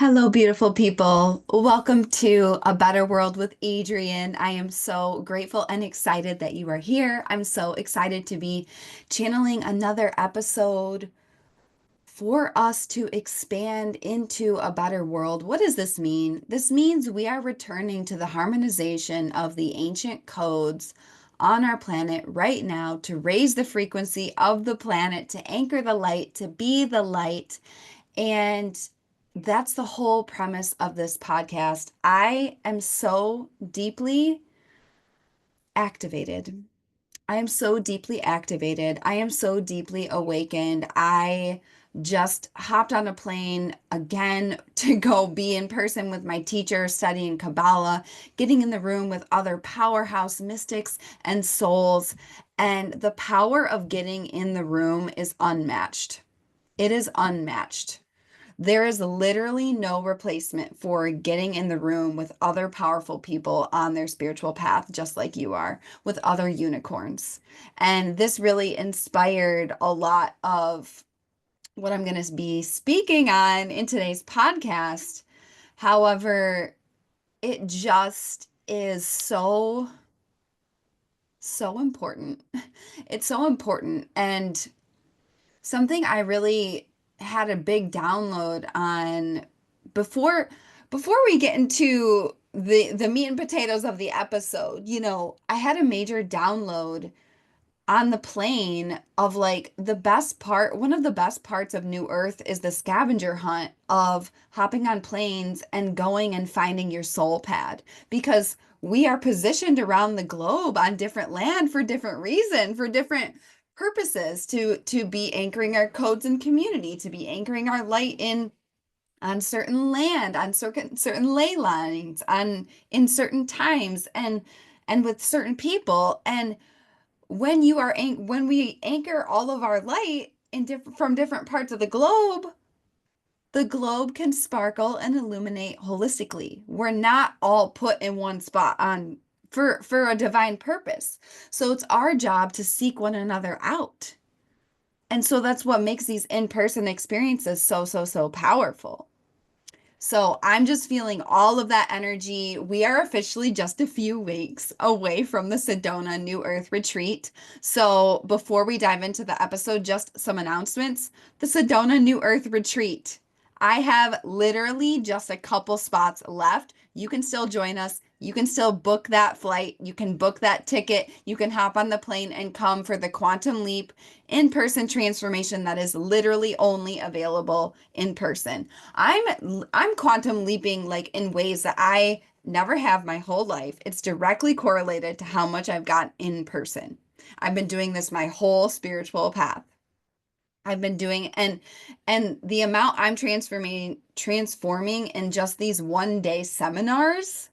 Hello, beautiful people. Welcome to A Better World with Adrian. I am so grateful and excited that you are here. I'm so excited to be channeling another episode for us to expand into a better world. What does this mean? This means we are returning to the harmonization of the ancient codes on our planet right now to raise the frequency of the planet, to anchor the light, to be the light, and that's the whole premise of this podcast. I am so deeply activated. I am so deeply activated. I am so deeply awakened. I just hopped on a plane again to go be in person with my teacher studying Kabbalah, getting in the room with other powerhouse mystics and souls. And the power of getting in the room is unmatched. It is unmatched. There is literally no replacement for getting in the room with other powerful people on their spiritual path, just like you are, with other unicorns. And this really inspired a lot of what I'm going to be speaking on in today's podcast. However, it just is so important. It's so important. And something I really had a big download on before before we get into the meat and potatoes of the episode. I had a major download on the plane of like one of the best parts of New Earth is the scavenger hunt of hopping on planes and going and finding your soul pad, because we are positioned around the globe on different land for different reason, for different purposes, to be anchoring our codes and community, to be anchoring our light in on certain land, on certain ley lines, on in certain times, and with certain people. And when we anchor all of our light from different parts of the globe can sparkle and illuminate holistically. We're not all put in one spot on for a divine purpose. So it's our job to seek one another out. And so that's what makes these in-person experiences so powerful. So I'm just feeling all of that energy. We are officially just a few weeks away from the Sedona New Earth Retreat. So before we dive into the episode, just some announcements. The Sedona New Earth Retreat. I have literally just a couple spots left. You can still join us. You can still book that flight. You can book that ticket. You can hop on the plane and come for the Quantum Leap in-person transformation that is literally only available in person. I'm quantum leaping like in ways that I never have my whole life. It's directly correlated to how much I've got in person. I've been doing this my whole spiritual path. I've been doing and the amount I'm transforming in just these one day seminars.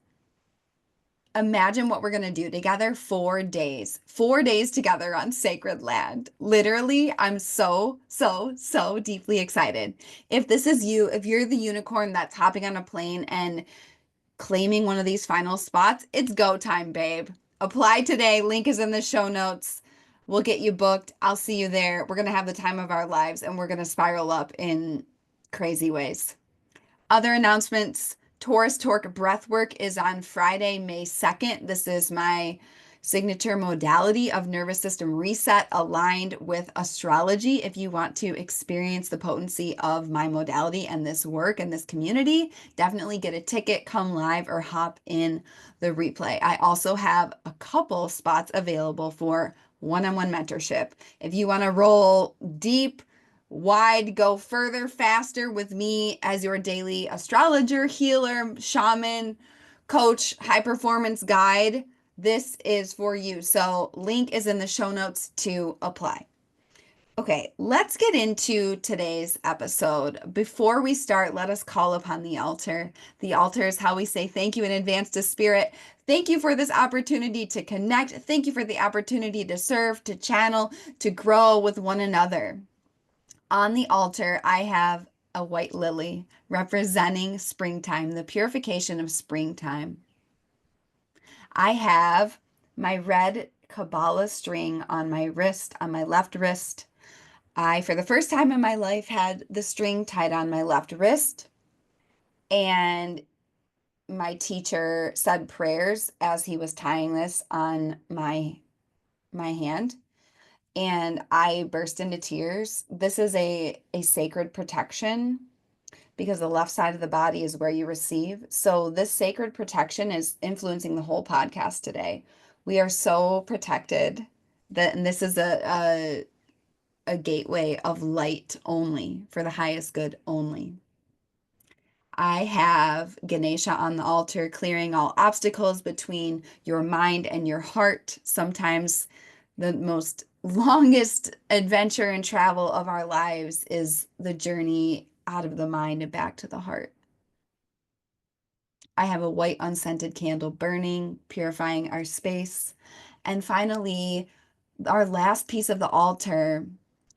Imagine what we're going to do together 4 days. 4 days together on sacred land. Literally, I'm so deeply excited. If this is you, if you're the unicorn that's hopping on a plane and claiming one of these final spots, it's go time, babe. Apply today. Link is in the show notes. We'll get you booked. I'll see you there. We're going to have the time of our lives, and we're going to spiral up in crazy ways. Other announcements. Taurus Torque Breathwork is on Friday, May 2nd. This is my signature modality of nervous system reset aligned with astrology. If you want to experience the potency of my modality and this work and this community, definitely get a ticket, come live, or hop in the replay. I also have a couple spots available for one-on-one mentorship. If you want to roll deep, wide, go further, faster with me as your daily astrologer, healer, shaman, coach, high performance guide, this is for you. So link is in the show notes to apply. Okay, let's get into today's episode. Before we start, let us call upon the altar. The altar is how we say thank you in advance to Spirit. Thank you for this opportunity to connect. Thank you for the opportunity to serve, to channel, to grow with one another. On the altar, I have a white lily representing springtime, the purification of springtime. I have my red Kabbalah string on my wrist, on my left wrist. I, for the first time in my life, had the string tied on my left wrist. And my teacher said prayers as he was tying this on my hand, and I burst into tears. This is a sacred protection because the left side of the body is where you receive. So this sacred protection is influencing the whole podcast today. We are so protected that, and this is a gateway of light only for the highest good only. I have Ganesha on the altar, clearing all obstacles between your mind and your heart. Sometimes the most longest adventure and travel of our lives is the journey out of the mind and back to the heart. I have a white unscented candle burning, purifying our space. And finally, our last piece of the altar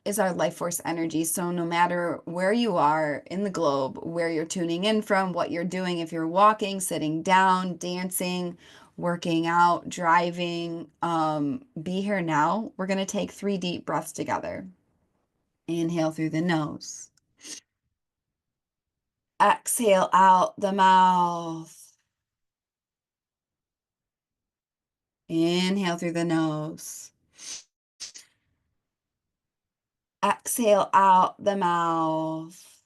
is our life force energy. So, no matter where you are in the globe, where you're tuning in from, what you're doing, if you're walking, sitting down, dancing, working out, driving, be here now. We're going to take 3 deep breaths together. Inhale through the nose, exhale out the mouth. Inhale through the nose. Exhale out the mouth.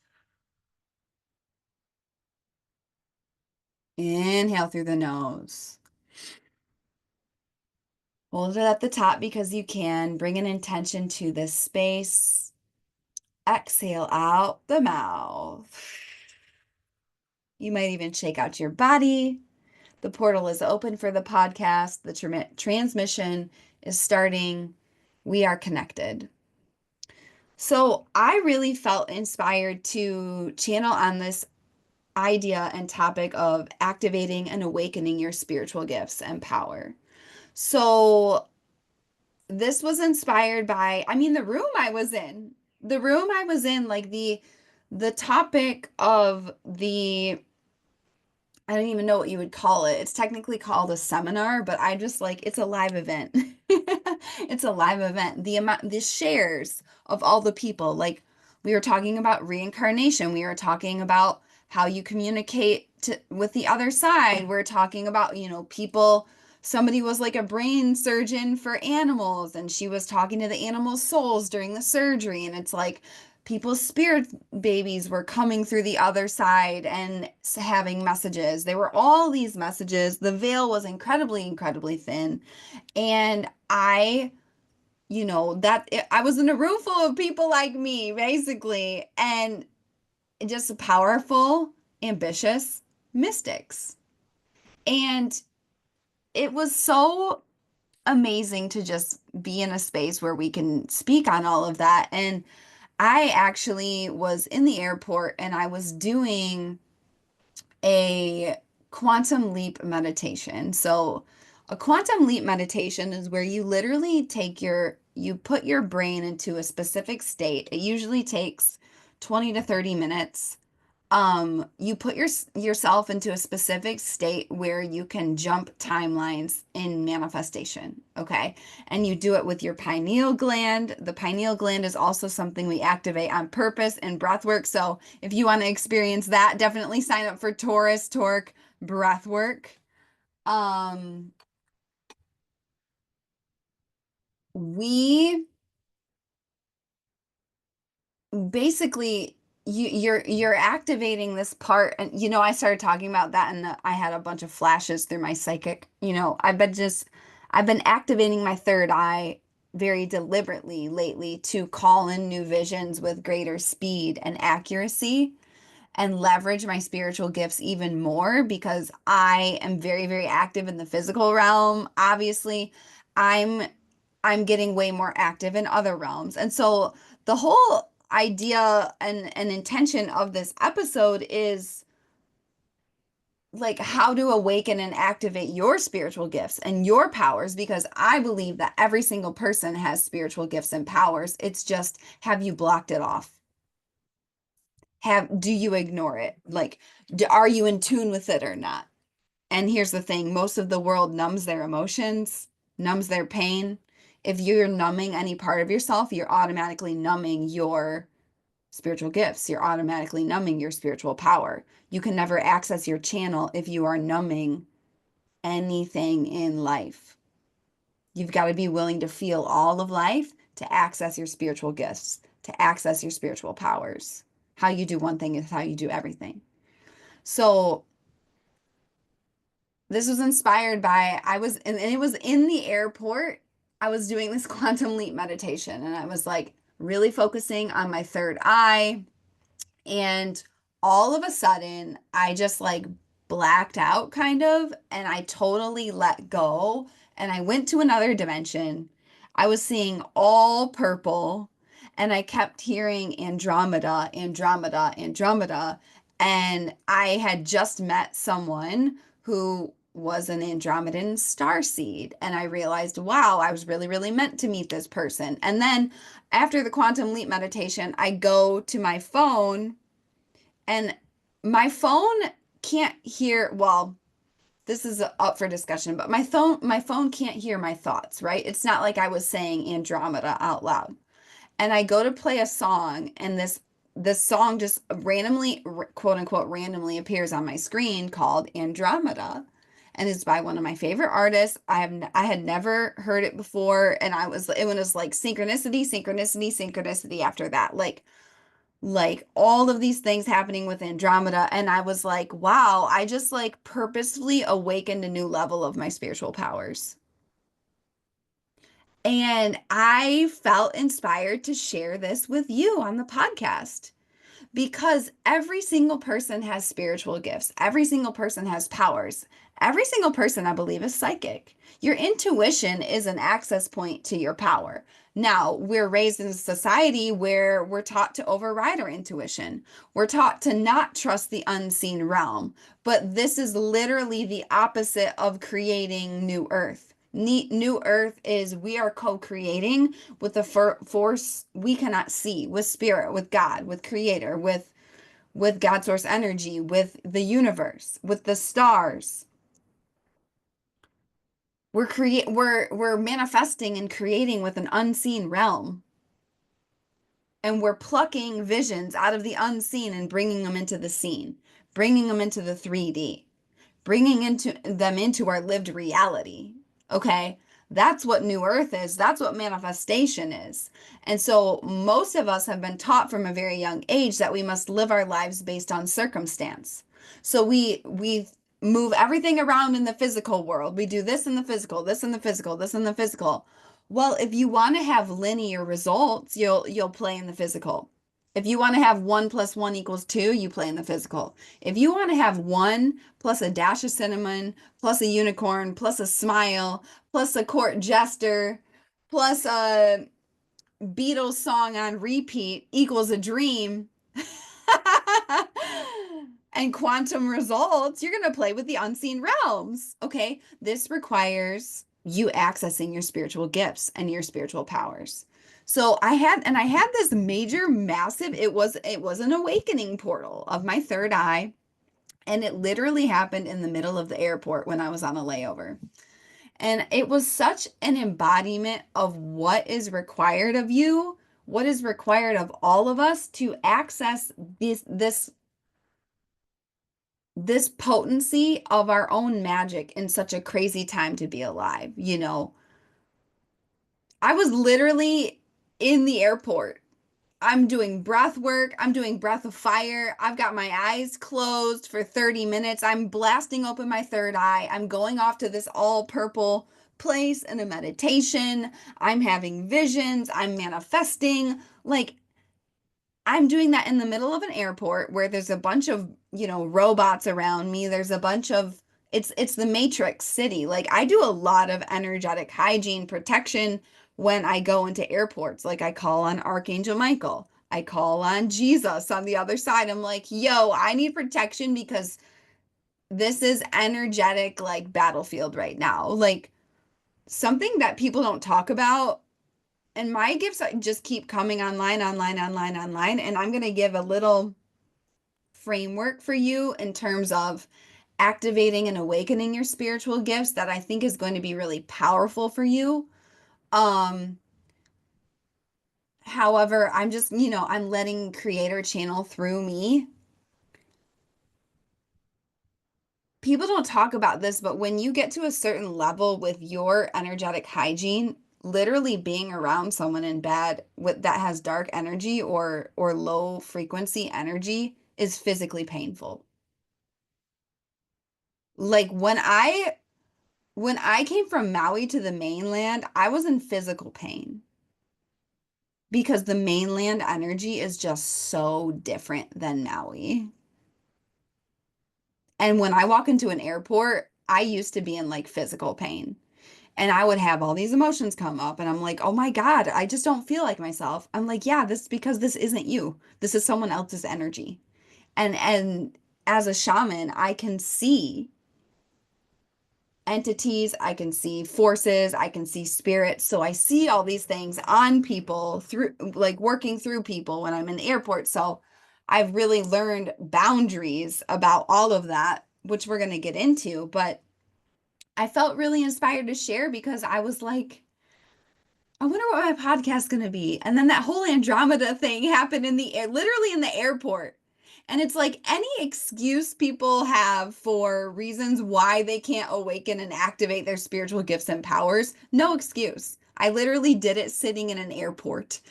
Inhale through the nose. Hold it at the top because you can. Bring an intention to this space. Exhale out the mouth. You might even shake out your body. The portal is open for the podcast. The transmission is starting. We are connected. So I really felt inspired to channel on this idea and topic of activating and awakening your spiritual gifts and power. So this was inspired by, I mean, the room I was in. The room I was in, like the topic of the, I don't even know what you would call it. It's technically called a seminar, but I just like it's a live event. It's a live event. The shares of all the people, like we were talking about reincarnation, we were talking about how you communicate with the other side. We're talking about, people. Somebody was like a brain surgeon for animals, and she was talking to the animals' souls during the surgery, and it's like people's spirit babies were coming through the other side and having messages. There were all these messages. The veil was incredibly, incredibly thin. And I was in a room full of people like me, basically, and just powerful, ambitious mystics. And it was so amazing to just be in a space where we can speak on all of that. And I actually was in the airport and I was doing a quantum leap meditation. So, a quantum leap meditation is where you literally you put your brain into a specific state. It usually takes 20 to 30 minutes. You put yourself into a specific state where you can jump timelines in manifestation, okay? And you do it with your pineal gland. The pineal gland is also something we activate on purpose in breath work. So if you want to experience that, definitely sign up for Taurus Torque breath work. We basically you're activating this part, and I started talking about that, and I had a bunch of flashes through my psychic. I've been activating my third eye very deliberately lately to call in new visions with greater speed and accuracy and leverage my spiritual gifts even more because I am very, very active in the physical realm. Obviously, I'm I'm getting way more active in other realms. And so the whole idea and intention of this episode is like how to awaken and activate your spiritual gifts and your powers, because I believe that every single person has spiritual gifts and powers. It's just, have you blocked it off? Do you ignore it? Like, are you in tune with it or not? And here's the thing, most of the world numbs their emotions, numbs their pain. If you're numbing any part of yourself, you're automatically numbing your spiritual gifts. You're automatically numbing your spiritual power. You can never access your channel if you are numbing anything in life. You've got to be willing to feel all of life to access your spiritual gifts, to access your spiritual powers. How you do one thing is how you do everything. So this was inspired by, and it was in the airport. I was doing this quantum leap meditation and I was like really focusing on my third eye. And all of a sudden, I just like blacked out kind of, and I totally let go. And I went to another dimension. I was seeing all purple, and I kept hearing Andromeda, Andromeda, Andromeda. And I had just met someone who was an Andromedan starseed. And I realized, wow, I was really, really meant to meet this person. And then after the quantum leap meditation, I go to my phone and my phone can't hear, well, this is up for discussion, but my phone can't hear my thoughts, right? It's not like I was saying Andromeda out loud. And I go to play a song and this song just randomly, quote unquote randomly, appears on my screen called Andromeda, and it's by one of my favorite artists. I had never heard it before, and it was like synchronicity, synchronicity, synchronicity after that. Like all of these things happening with Andromeda. And I was like, wow, I just like purposefully awakened a new level of my spiritual powers. And I felt inspired to share this with you on the podcast because every single person has spiritual gifts. Every single person has powers. Every single person, I believe, is psychic. Your intuition is an access point to your power. Now, we're raised in a society where we're taught to override our intuition. We're taught to not trust the unseen realm. But this is literally the opposite of creating New Earth. New Earth is we are co-creating with the force we cannot see, with spirit, with God, with creator, with God source energy, with the universe, with the stars. We're manifesting and creating with an unseen realm. And we're plucking visions out of the unseen and bringing them into the seen, bringing them into the 3D, bringing them into our lived reality. Okay? That's what New Earth is. That's what manifestation is. And so most of us have been taught from a very young age that we must live our lives based on circumstance. So we move everything around in the physical world. We do this in the physical, this in the physical, this in the physical. Well, if you want to have linear results, you'll play in the physical. If you want to have 1 + 1 = 2, you play in the physical. If you want to have one plus a dash of cinnamon, plus a unicorn, plus a smile, plus a court jester, plus a Beatles song on repeat equals a dream, and quantum results, you're going to play with the unseen realms. Okay. This requires you accessing your spiritual gifts and your spiritual powers. So I had this major, massive, it was an awakening portal of my third eye. And it literally happened in the middle of the airport when I was on a layover. And it was such an embodiment of what is required of you, what is required of all of us to access this potency of our own magic in such a crazy time to be alive. I was literally in the airport. I'm doing breath work. I'm doing breath of fire. I've got my eyes closed for 30 minutes. I'm blasting open my third eye. I'm going off to this all purple place in a meditation. I'm having visions. I'm manifesting. Like, I'm doing that in the middle of an airport where there's a bunch of, robots around me. There's a bunch of it's the Matrix city. Like I do a lot of energetic hygiene protection when I go into airports. Like I call on Archangel Michael. I call on Jesus on the other side. I'm like, "Yo, I need protection because this is energetic like battlefield right now." Like something that people don't talk about, and my gifts just keep coming online, online, online, online. And I'm going to give a little framework for you in terms of activating and awakening your spiritual gifts that I think is going to be really powerful for you. Um, However, I'm just, I'm letting creator channel through me. People don't talk about this, but when you get to a certain level with your energetic hygiene, literally being around someone in bed with that has dark energy or low frequency energy is physically painful. Like when I came from Maui to the mainland, I was in physical pain because the mainland energy is just so different than Maui. And when I walk into an airport, I used to be in like physical pain. And I would have all these emotions come up, and I'm like, oh my God, I just don't feel like myself. I'm like, yeah, this is because this isn't you. This is someone else's energy. And as a shaman, I can see entities, I can see forces, I can see spirits. So I see all these things on people through like working through people when I'm in the airport. So I've really learned boundaries about all of that, which we're going to get into. But I felt really inspired to share because I was like, I wonder what my podcast's going to be. And then that whole Andromeda thing happened in the air, literally in the airport. And it's like any excuse people have for reasons why they can't awaken and activate their spiritual gifts and powers, no excuse. I literally did it sitting in an airport.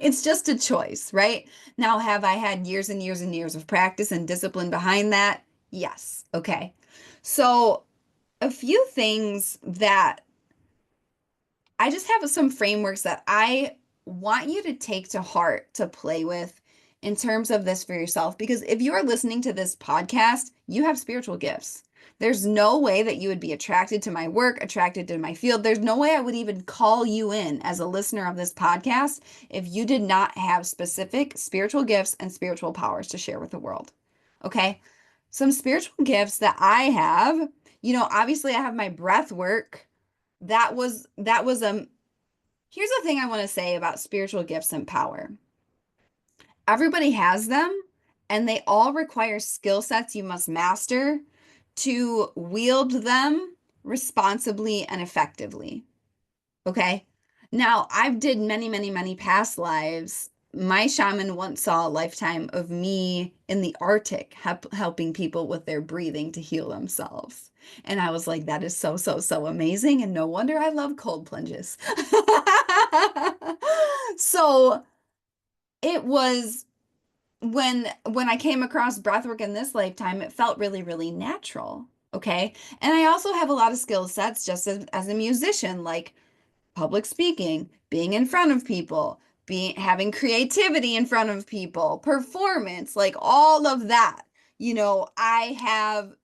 It's just a choice, right? Now, have I had years and years and years of practice and discipline behind that? Yes. Okay. So, a few things that I just have some frameworks that I want you to take to heart to play with in terms of this for yourself. Because if you are listening to this podcast, you have spiritual gifts. There's no way that you would be attracted to my work, attracted to my field. There's no way I would even call you in as a listener of this podcast if you did not have specific spiritual gifts and spiritual powers to share with the world. Okay? Some spiritual gifts that I have, obviously I have my breath work. That was here's the thing I want to say about spiritual gifts and power. Everybody has them, and they all require skill sets you must master to wield them responsibly and effectively. Okay. Now, I've did many, many, many past lives. My shaman once saw a lifetime of me in the Arctic helping people with their breathing to heal themselves. And I was like, that is so, so, so amazing. And no wonder I love cold plunges. So it was when I came across breathwork in this lifetime, it felt really, really natural. Okay. And I also have a lot of skill sets just as a musician, like public speaking, being in front of people, being having creativity in front of people, performance, like all of that. I have,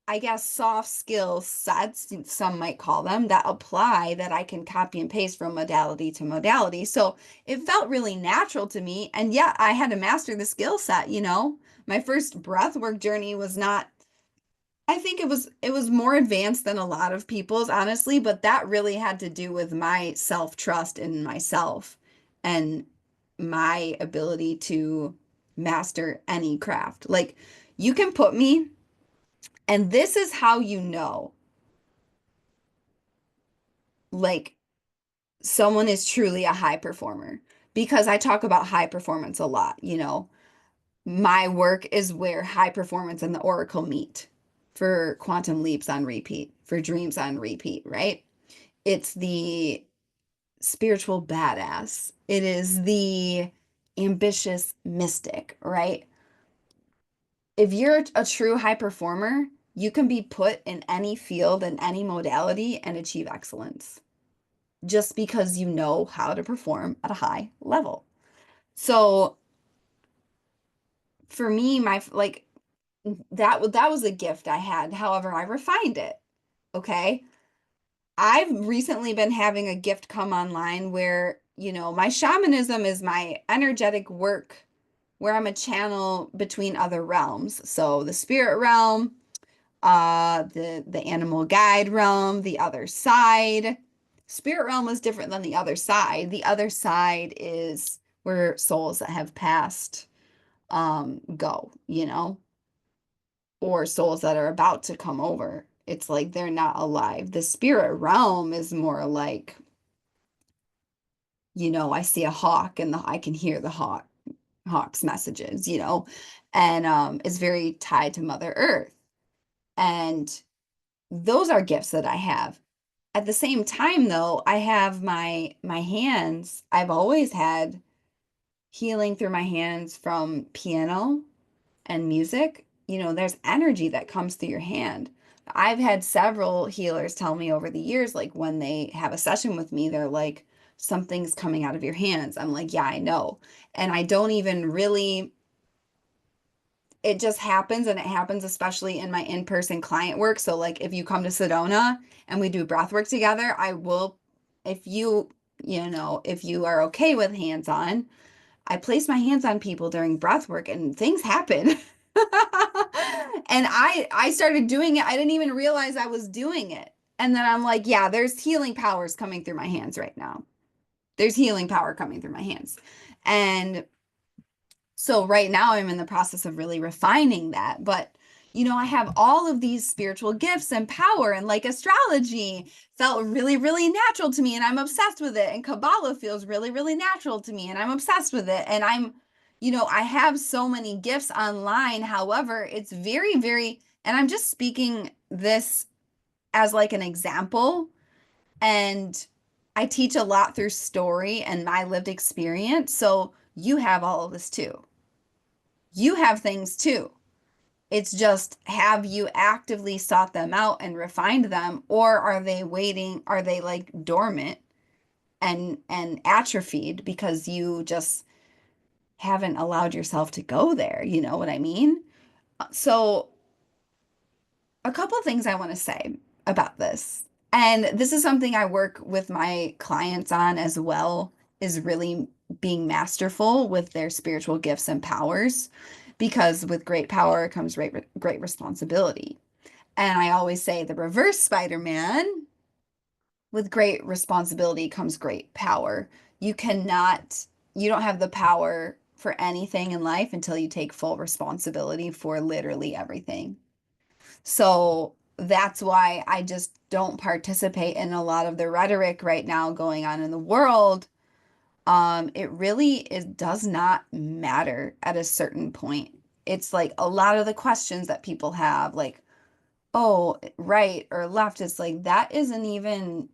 I guess, soft skill sets, some might call them, that apply that I can copy and paste from modality to modality. So it felt really natural to me. And yet I had to master the skill set. My first breathwork journey was not, I think it was more advanced than a lot of people's, honestly, but that really had to do with my self-trust in myself and my ability to master any craft. Like you can put me, and this is how you know, like someone is truly a high performer because I talk about high performance a lot. My work is where high performance and the oracle meet for quantum leaps on repeat, for dreams on repeat, right? It's the spiritual badass. It is the ambitious mystic, right? If you're a true high performer, you can be put in any field and any modality and achieve excellence just because you know how to perform at a high level. So for me, my like that was a gift I had. However, I refined it. Okay. I've recently been having a gift come online where, my shamanism is my energetic work where I'm a channel between other realms. So the spirit realm, the animal guide realm, the other side. Spirit realm is different than the other side. The other side is where souls that have passed go, or souls that are about to come over. It's like they're not alive. The spirit realm is more like I see a hawk and I can hear the hawk's messages, and is very tied to Mother Earth. And those are gifts that I have. At the same time, though, I have my hands. I've always had healing through my hands from piano and music. There's energy that comes through your hand. I've had several healers tell me over the years, like when they have a session with me, they're like, something's coming out of your hands. I'm like, yeah, I know. And I don't even really, it just happens, and it happens especially in my in-person client work. So like if you come to Sedona and we do breath work together, I will, if if you are okay with hands-on, I place my hands on people during breath work and things happen. And I started doing it. I didn't even realize I was doing it. And then I'm like, yeah, there's healing powers coming through my hands right now. There's healing power coming through my hands. And so right now I'm in the process of really refining that. But I have all of these spiritual gifts and power, and like astrology felt really, really natural to me, and I'm obsessed with it. And Kabbalah feels really, really natural to me, and I'm obsessed with it. And I have so many gifts online. However, it's very, very, and I'm just speaking this as like an example. And I teach a lot through story and my lived experience. So you have all of this too. You have things too. It's just, have you actively sought them out and refined them, or are they waiting? Are they like dormant and atrophied because you just haven't allowed yourself to go there? You know what I mean? So, a couple of things I want to say about this. And this is something I work with my clients on as well, is really being masterful with their spiritual gifts and powers, because with great power comes great responsibility. And I always say the reverse Spider-Man, with great responsibility comes great power. You cannot, you don't have the power for anything in life until you take full responsibility for literally everything. So that's why I just don't participate in a lot of the rhetoric right now going on in the world. It does not matter at a certain point. It's like a lot of the questions that people have, like, oh, right or left, it's like that isn't even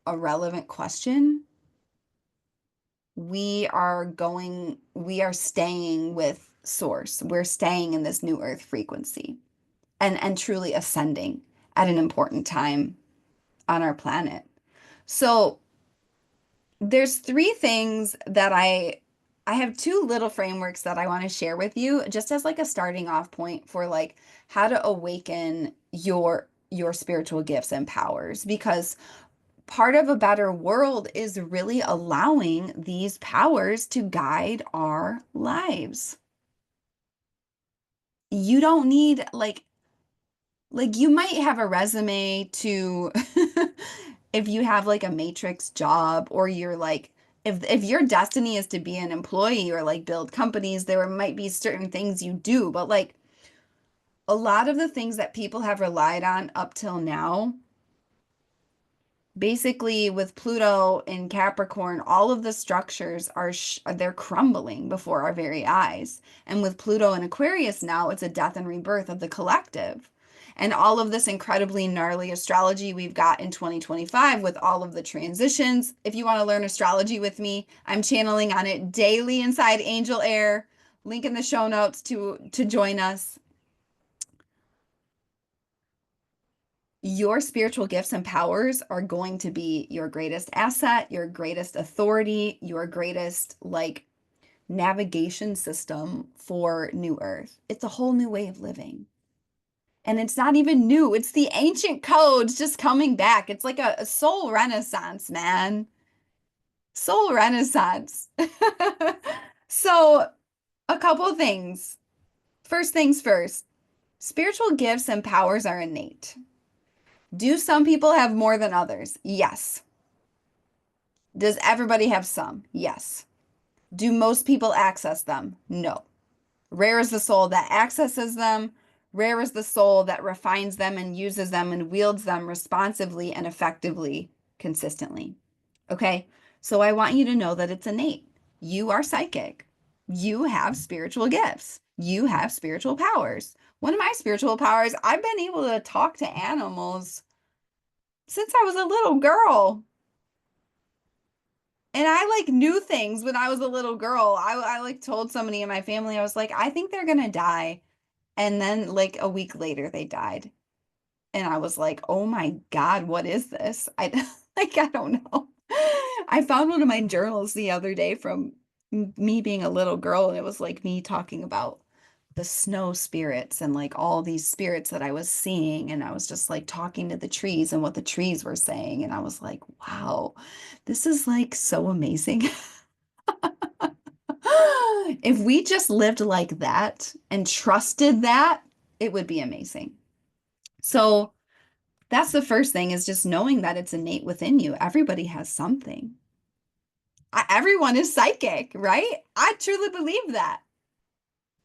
a relevant question. We are staying with source. We're staying in this new earth frequency, and truly ascending at an important time on our planet. So there's three things that I have two little frameworks that I want to share with you, just as like a starting off point for like how to awaken your spiritual gifts and powers, because part of a better world is really allowing these powers to guide our lives. You don't need like you might have a resume to if you have like a matrix job, or you're like, if your destiny is to be an employee or like build companies, there might be certain things you do, but like a lot of the things that people have relied on up till now, basically with Pluto in Capricorn, all of the structures they're crumbling before our very eyes. And with Pluto in Aquarius now, it's a death and rebirth of the collective. And all of this incredibly gnarly astrology we've got in 2025 with all of the transitions. If you want to learn astrology with me, I'm channeling on it daily inside Angel Air. Link in the show notes to join us. Your spiritual gifts and powers are going to be your greatest asset, your greatest authority, your greatest like navigation system for New Earth. It's a whole new way of living. And it's not even new, it's the ancient codes just coming back. It's like a soul renaissance, man. Soul renaissance. So, a couple of things. First things first, spiritual gifts and powers are innate. Do some people have more than others? Yes. Does everybody have some? Yes. Do most people access them? No. Rare is the soul that accesses them. Rare is the soul that refines them and uses them and wields them responsively and effectively, consistently. Okay? So I want you to know that it's innate. You are psychic. You have spiritual gifts. You have spiritual powers. One of my spiritual powers, I've been able to talk to animals since I was a little girl. And I like knew things when I was a little girl. I like told somebody in my family, I was like, I think they're gonna die. And then like a week later they died. And I was like, oh my God, what is this? I like I don't know. I found one of my journals the other day from me being a little girl, and it was like me talking about the snow spirits and like all these spirits that I was seeing. And I was just like talking to the trees and what the trees were saying. And I was like, wow, this is like so amazing. If we just lived like that and trusted that, it would be amazing. So that's the first thing is just knowing that it's innate within you. Everybody has something. Everyone is psychic, right? I truly believe that.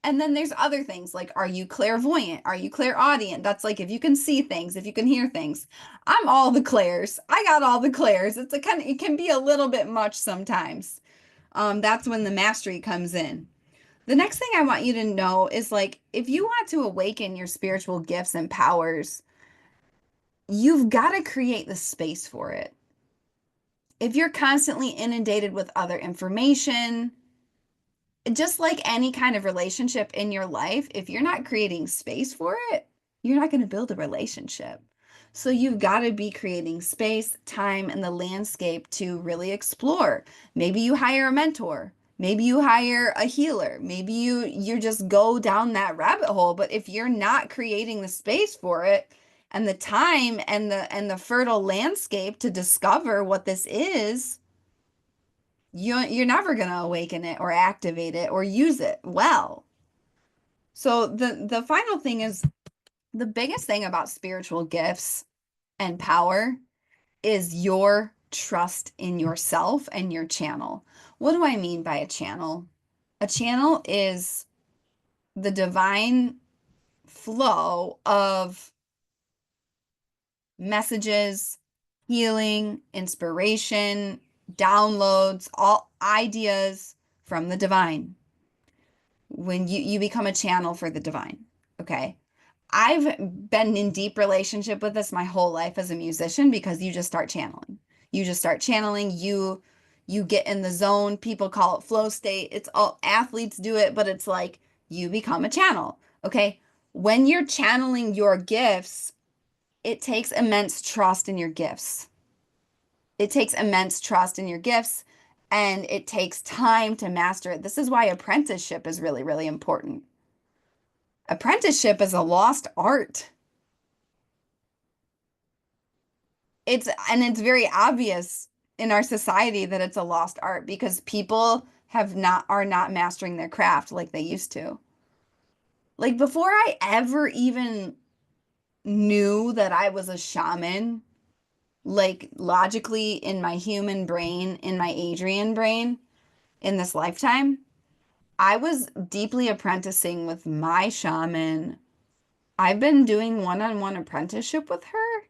And then there's other things like, are you clairvoyant? Are you clairaudient? That's like if you can see things, if you can hear things. I'm all the clairs. I got all the clairs. It's a kind of, it can be a little bit much sometimes. That's when the mastery comes in. The next thing I want you to know is like, if you want to awaken your spiritual gifts and powers, you've got to create the space for it. If you're constantly inundated with other information, just like any kind of relationship in your life, if you're not creating space for it, you're not going to build a relationship. So you've got to be creating space, time, and the landscape to really explore. Maybe you hire a mentor. Maybe you hire a healer. Maybe you just go down that rabbit hole, but if you're not creating the space for it and the time and the fertile landscape to discover what this is, you're never going to awaken it or activate it or use it well. So the final thing is the biggest thing about spiritual gifts and power is your trust in yourself and your channel. What do I mean by a channel? A channel is the divine flow of messages, healing, inspiration, downloads, all ideas from the divine. When you become a channel for the divine. Okay. I've been in deep relationship with this my whole life as a musician because you just start channeling. You just start channeling, you get in the zone. People call it flow state. It's all athletes do it, but it's like you become a channel. Okay? When you're channeling your gifts, it takes immense trust in your gifts. It takes immense trust in your gifts and it takes time to master it. This is why apprenticeship is really, really important. Apprenticeship is a lost art. It's very obvious in our society that it's a lost art because people are not mastering their craft like they used to. Like before I ever even knew that I was a shaman, like logically in my human brain, in my Adrian brain, in this lifetime, I was deeply apprenticing with my shaman. I've been doing one-on-one apprenticeship with her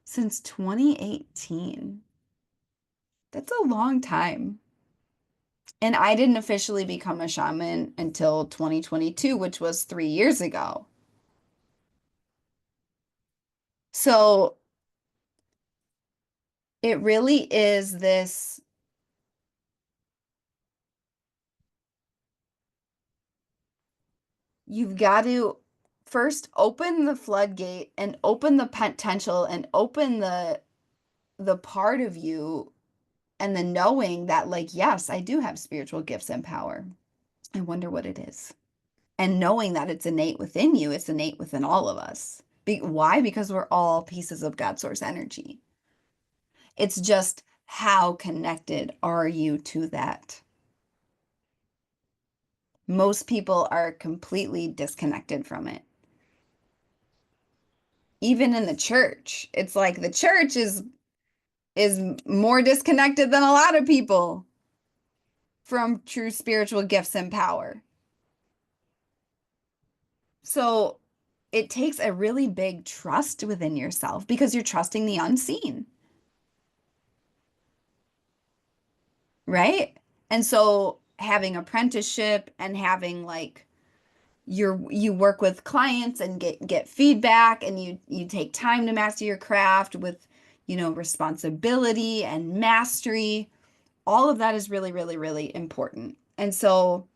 since 2018. That's a long time. And I didn't officially become a shaman until 2022, which was 3 years ago. So it really is this, you've got to first open the floodgate and open the potential and open the part of you and the knowing that like, yes, I do have spiritual gifts and power. I wonder what it is. And knowing that it's innate within you, it's innate within all of us. Why? Because we're all pieces of God source energy. It's just how connected are you to that? Most people are completely disconnected from it. Even in the church, it's like the church is more disconnected than a lot of people from true spiritual gifts and power. So it takes a really big trust within yourself because you're trusting the unseen. right? And so having apprenticeship and having like you work with clients and get feedback and you take time to master your craft with, responsibility and mastery. All of that is really, really, really important. And so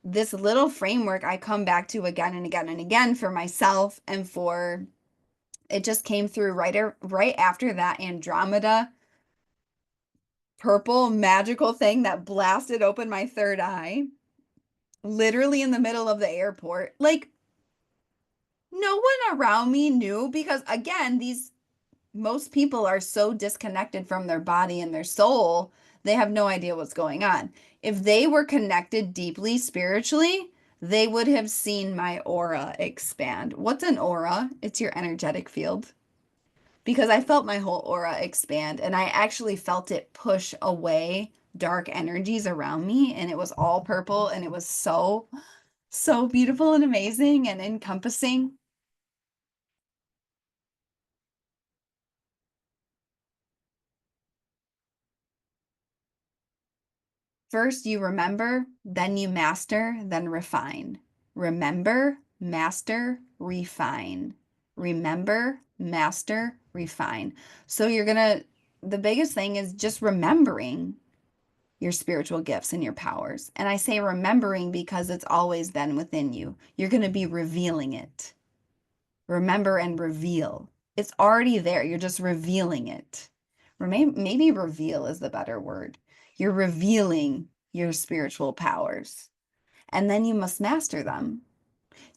this little framework I come back to again and again and again for myself and for it just came through right after that Andromeda purple magical thing that blasted open my third eye, literally in the middle of the airport. Like no one around me knew because again, these most people are so disconnected from their body and their soul, they have no idea what's going on. If they were connected deeply spiritually, they would have seen my aura expand. What's an aura? It's your energetic field. Because I felt my whole aura expand and I actually felt it push away dark energies around me. And it was all purple and it was so, so beautiful and amazing and encompassing. First, you remember, then you master, then refine. Remember, master, refine. Remember, master, refine. So the biggest thing is just remembering your spiritual gifts and your powers. And I say remembering because it's always been within you. You're going to be revealing it. Remember and reveal. It's already there. You're just revealing it. Maybe reveal is the better word. You're revealing your spiritual powers, and then you must master them.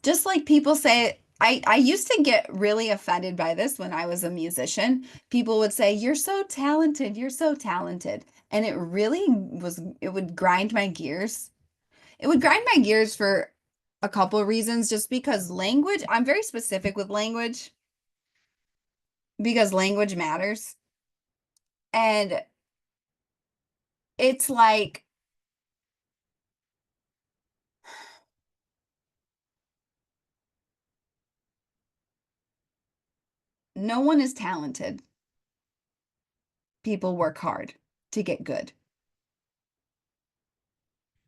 Just like people say, I used to get really offended by this when I was a musician. People would say, "You're so talented, you're so talented." And it would grind my gears. It would grind my gears for a couple of reasons, just because language, I'm very specific with language because language matters. And it's like no one is talented. People work hard to get good.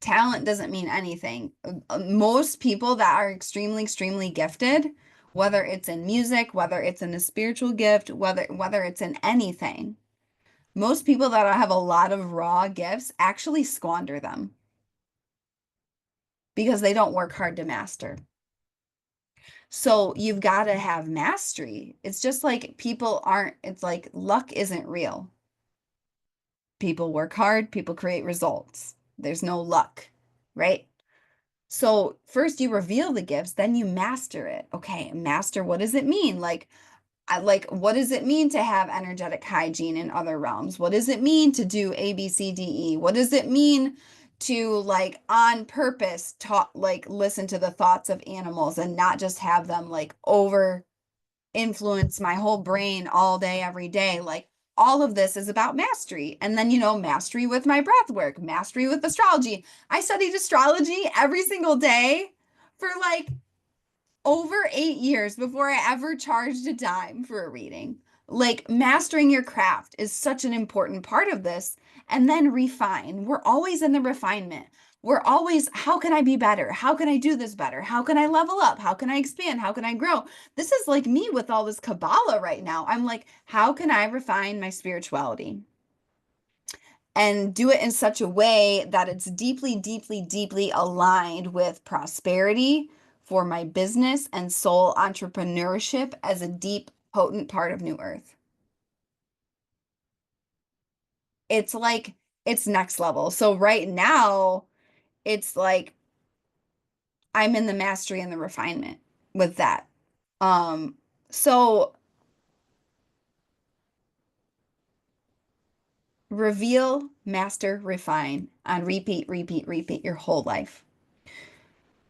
Talent doesn't mean anything. Most people that are extremely, extremely gifted, whether it's in music, whether it's in a spiritual gift, whether it's in anything, most people that have a lot of raw gifts actually squander them because they don't work hard to master. So you've got to have mastery. It's just like it's like luck isn't real. People work hard, people create results. There's no luck, right? So first you reveal the gifts, then you master it. Okay, master, what does it mean? What does it mean to have energetic hygiene in other realms? What does it mean to do A, B, C, D, E? What does it mean to like on purpose talk like listen to the thoughts of animals and not just have them like over influence my whole brain all day, every day? Like all of this is about mastery. And then, mastery with my breath work, mastery with astrology. I studied astrology every single day for like over 8 years before I ever charged a dime for a reading. Like mastering your craft is such an important part of this. And then refine. We're always in the refinement. We're always, how can I be better? How can I do this better? How can I level up? How can I expand? How can I grow? This is like me with all this Kabbalah right now. I'm like, how can I refine my spirituality? And do it in such a way that it's deeply, deeply, deeply aligned with prosperity for my business and soul entrepreneurship as a deep, potent part of New Earth. It's like, it's next level. So right now, it's like I'm in the mastery and the refinement with that. Um, so reveal, master, refine on repeat, repeat, repeat your whole life.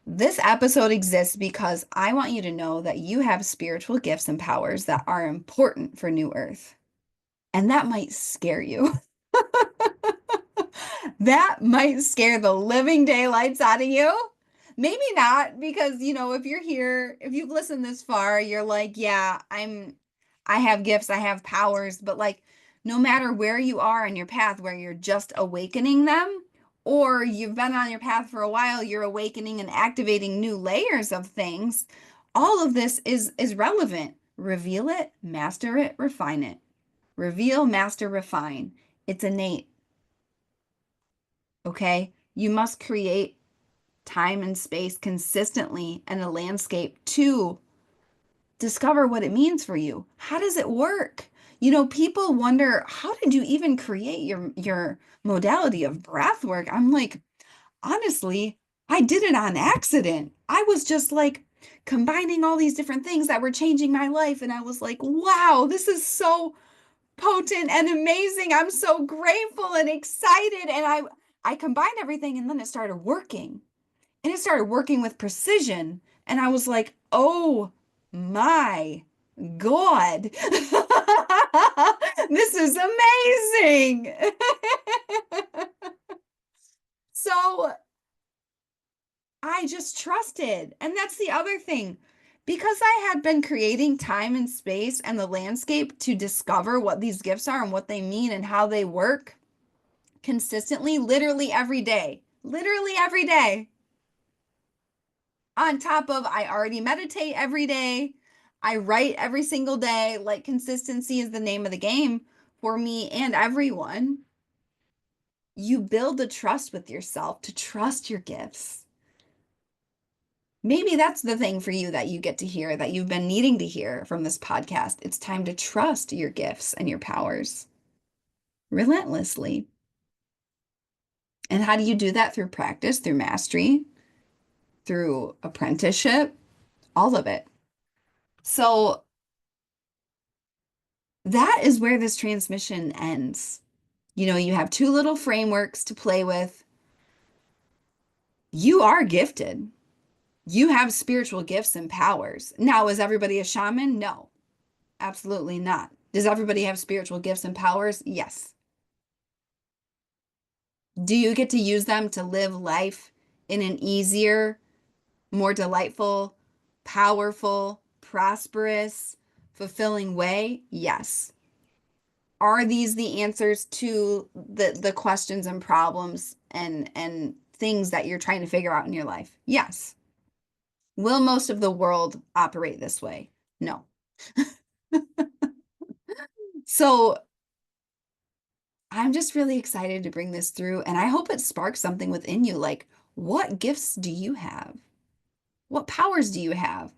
This episode exists because I want you to know that you have spiritual gifts and powers that are important for New Earth. And that might scare you. That might scare the living daylights out of you. Maybe not, because, if you're here, if you've listened this far, you're like, yeah, I have gifts, I have powers, but like no matter where you are on your path, where you're just awakening them, or you've been on your path for a while, you're awakening and activating new layers of things, all of this is relevant. Reveal it, master it, refine it. Reveal, master, refine. It's innate, okay? You must create time and space consistently and a landscape to discover what it means for you. How does it work? People wonder, how did you even create your modality of breath work? I'm like, honestly, I did it on accident. I was just like combining all these different things that were changing my life and I was like, wow, this is so potent and amazing. I'm so grateful and excited and I combined everything and then it started working. And it started working with precision. And I was like, oh my God. This is amazing. So I just trusted. And that's the other thing. Because I had been creating time and space and the landscape to discover what these gifts are and what they mean and how they work consistently, literally every day, on top of I already meditate every day. I write every single day. Like consistency is the name of the game for me and everyone. You build the trust with yourself to trust your gifts. Maybe that's the thing for you that you get to hear that you've been needing to hear from this podcast. It's time to trust your gifts and your powers relentlessly. And how do you do that? Through practice, through mastery, through apprenticeship, all of it. So that is where this transmission ends. You have two little frameworks to play with. You are gifted. You have spiritual gifts and powers. Now, is everybody a shaman? No, absolutely not. Does everybody have spiritual gifts and powers? Yes. Do you get to use them to live life in an easier, more delightful, powerful, prosperous, fulfilling way? Yes. Are these the answers to the questions and problems and things that you're trying to figure out in your life? Yes. Will most of the world operate this way? No. So I'm just really excited to bring this through, and I hope it sparks something within you. Like, what gifts do you have? What powers do you have?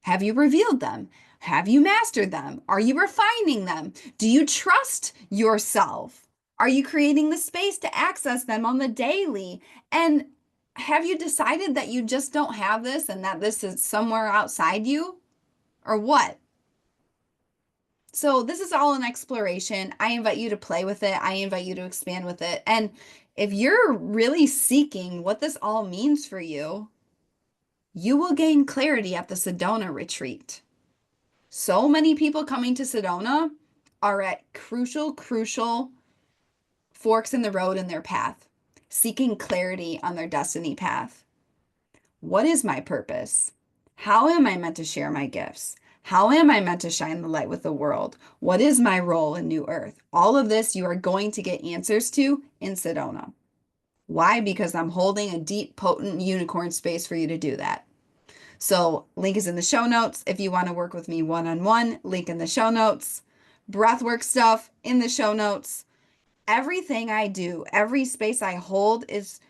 Have you revealed them? Have you mastered them? Are you refining them? Do you trust yourself? Are you creating the space to access them on the daily? And have you decided that you just don't have this and that this is somewhere outside you? Or what? So, this is all an exploration. I invite you to play with it. I invite you to expand with it. And if you're really seeking what this all means for you, you will gain clarity at the Sedona retreat. So many people coming to Sedona are at crucial forks in the road in their path, seeking clarity on their destiny path. What is my purpose? How am I meant to share my gifts? How am I meant to shine the light with the world? What is my role in New Earth? All of this you are going to get answers to in Sedona. Why? Because I'm holding a deep, potent unicorn space for you to do that. So, link is in the show notes. If you want to work with me one-on-one, link in the show notes. Breathwork stuff in the show notes. Everything I do, every space I hold is,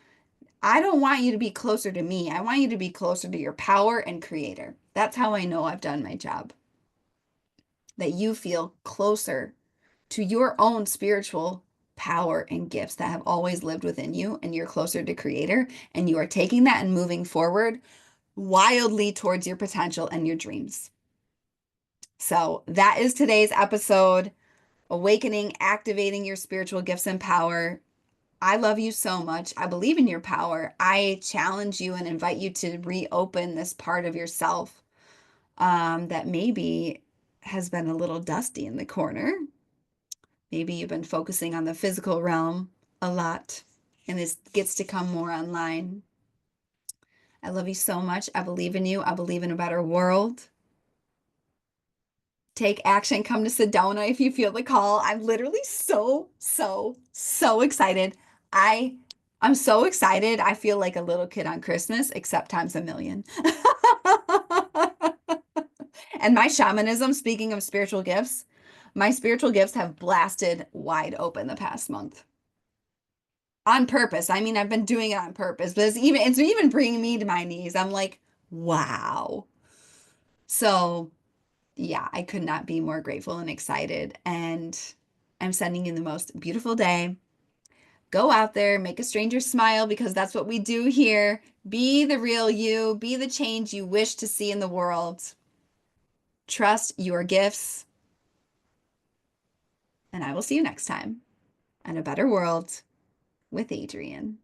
I don't want you to be closer to me. I want you to be closer to your power and creator. That's how I know I've done my job. That you feel closer to your own spiritual power and gifts that have always lived within you, and you're closer to creator, and you are taking that and moving forward wildly towards your potential and your dreams. So that is today's episode, Awakening, Activating Your Spiritual Gifts and Power. I love you so much. I believe in your power. I challenge you and invite you to reopen this part of yourself that maybe has been a little dusty in the corner. Maybe you've been focusing on the physical realm a lot and this gets to come more online. I love you so much. I believe in you. I believe in a better world. Take action. Come to Sedona if you feel the call. I'm literally so excited. I I'm so excited. I feel like a little kid on Christmas, except times a million. And my shamanism, speaking of spiritual gifts, my spiritual gifts have blasted wide open the past month on purpose. I mean, I've been doing it on purpose, but it's even bringing me to my knees. I'm like, wow. So, yeah, I could not be more grateful and excited. And I'm sending you the most beautiful day. Go out there, make a stranger smile because that's what we do here. Be the real you, be the change you wish to see in the world. Trust your gifts, and I will see you next time on A Better World with Adrienne.